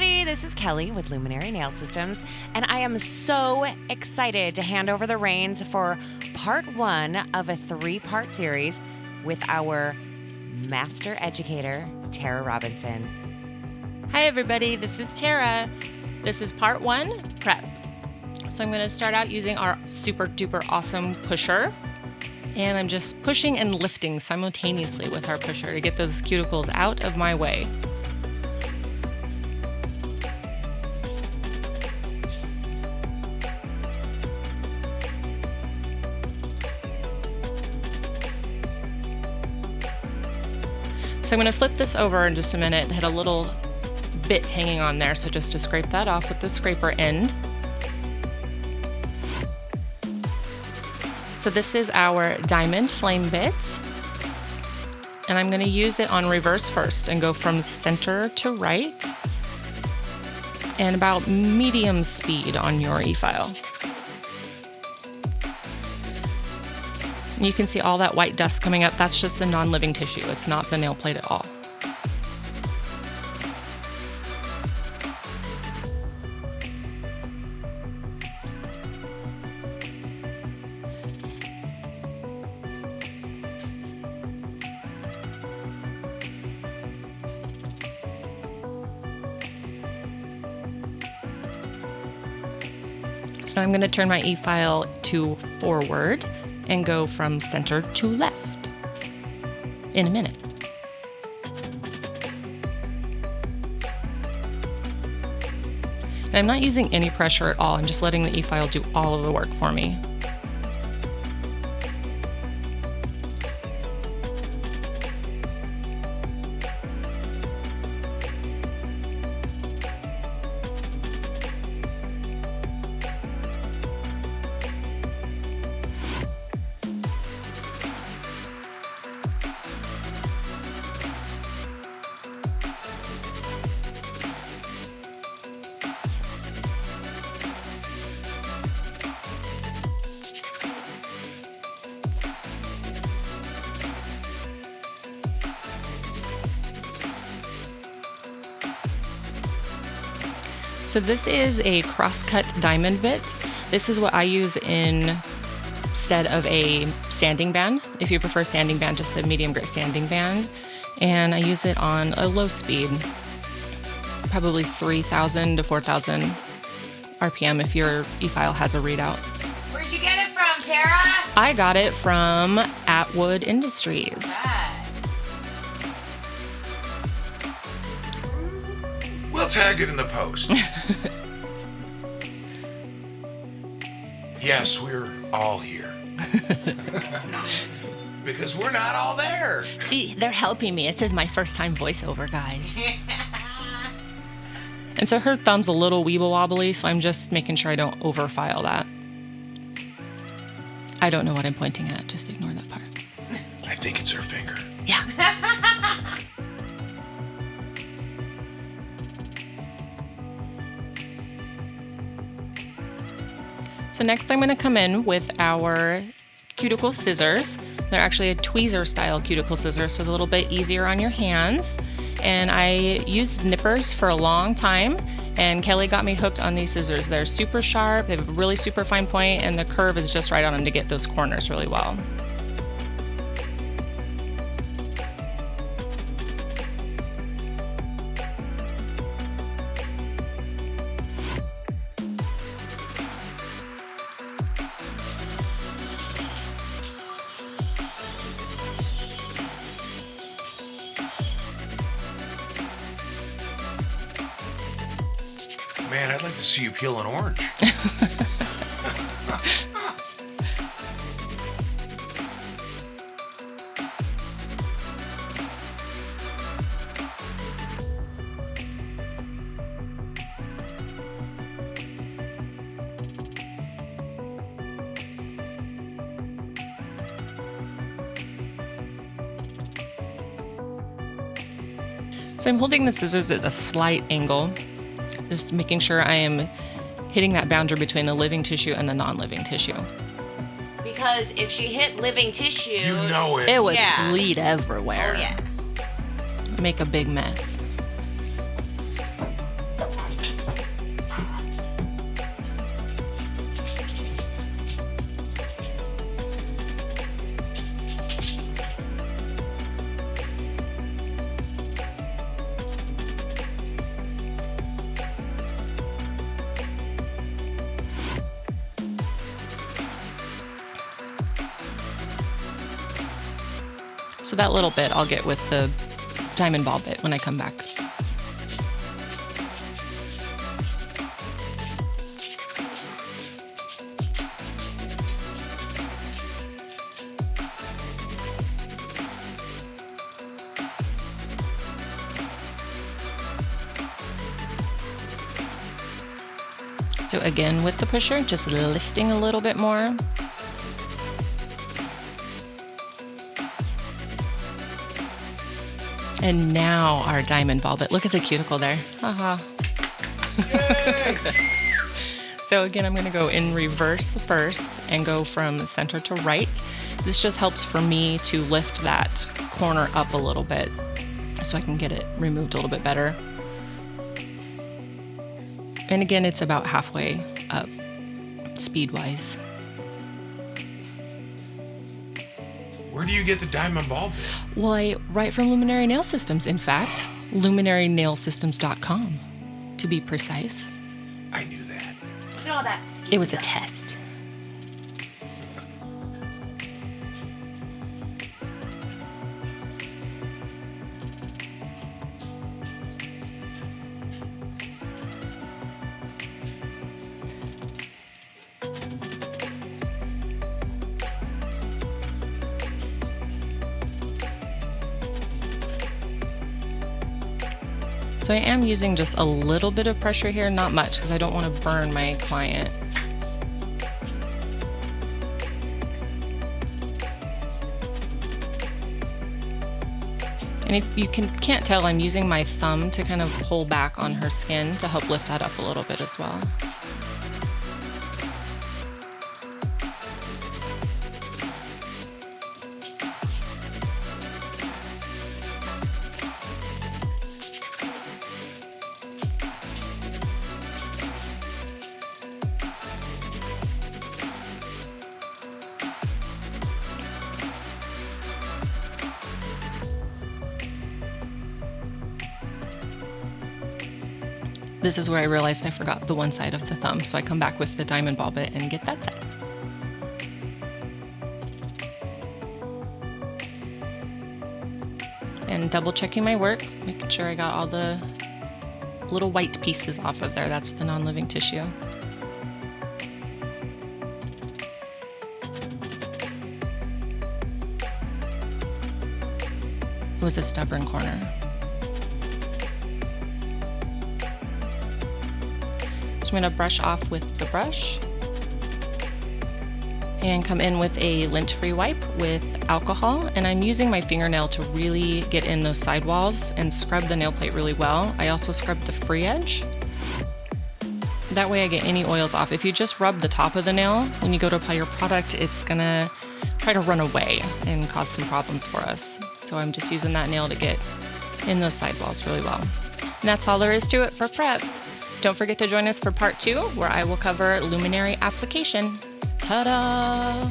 everybody. This is Kelly with Luminary Nail Systems, and I am so excited to hand over the reins for part 1 of a 3-part series with our Master Educator, Tara Robinson. Hi, everybody. This is Tara. This is part 1, prep. So I'm going to start out using our super duper awesome pusher. And I'm just pushing and lifting simultaneously with our pusher to get those cuticles out of my way. So I'm going to flip this over in just a minute. It had a little bit hanging on there, so just to scrape that off with the scraper end. So this is our diamond flame bit, and I'm going to use it on reverse first and go from center to right and about medium speed on your e-file. You can see all that white dust coming up. That's just the non-living tissue. It's not the nail plate at all. So I'm going to turn my e-file to forward and go from center to left in a minute. And I'm not using any pressure at all. I'm just letting the e-file do all of the work for me. So this is a cross-cut diamond bit. This is what I use instead of a sanding band. If you prefer sanding band, just a medium grit sanding band. And I use it on a low speed, probably 3,000 to 4,000 RPM if your e-file has a readout. Where'd you get it from, Tara? I got it from Atwood Industries. We'll tag it in the post. Yes, we're all here. Because we're not all there. They're helping me. This is my first time voiceover, guys. And so her thumb's a little weeble wobbly, so I'm just making sure I don't overfile that. I don't know what I'm pointing at. Just ignore that part. I think it's her finger. Yeah. So next I'm going to come in with our cuticle scissors. They're actually a tweezer style cuticle scissors, so they're a little bit easier on your hands. And I used nippers for a long time, and Kelly got me hooked on these scissors. They're super sharp, they have a really super fine point, and the curve is just right on them to get those corners really well. Man, I'd like to see you peel an orange. So I'm holding the scissors at a slight angle, just making sure I am hitting that boundary between the living tissue and the non-living tissue. Because if she hit living tissue, You know it. It would Yeah. bleed everywhere. Oh yeah. Make a big mess. So that little bit I'll get with the diamond ball bit when I come back. So again, with the pusher, just lifting a little bit more. And now our diamond ball bit. Look at the cuticle there. Haha. So again, I'm gonna go in reverse first and go from center to right. This just helps for me to lift that corner up a little bit so I can get it removed a little bit better. And again, it's about halfway up, speed-wise. Where do you get the diamond ball bit? Well, I write from Luminary Nail Systems. In fact, luminarynailsystems.com, to be precise. I knew that. No, that's It was a test. So I am using just a little bit of pressure here, not much, because I don't want to burn my client. And if you can't tell, I'm using my thumb to kind of pull back on her skin to help lift that up a little bit as well. This is where I realized I forgot the one side of the thumb, so I come back with the diamond ball bit and get that side. And double checking my work, making sure I got all the little white pieces off of there. That's the non-living tissue. It was a stubborn corner. I'm going to brush off with the brush and come in with a lint-free wipe with alcohol, and I'm using my fingernail to really get in those sidewalls and scrub the nail plate really well. I also scrub the free edge. That way I get any oils off. If you just rub the top of the nail, when you go to apply your product, it's gonna try to run away and cause some problems for us. So I'm just using that nail to get in those sidewalls really well. And that's all there is to it for prep. Don't forget to join us for part 2, where I will cover luminary application. Ta-da!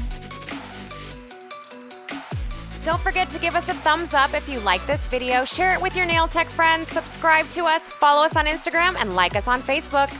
Don't forget to give us a thumbs up if you like this video, share it with your nail tech friends, subscribe to us, follow us on Instagram, and like us on Facebook.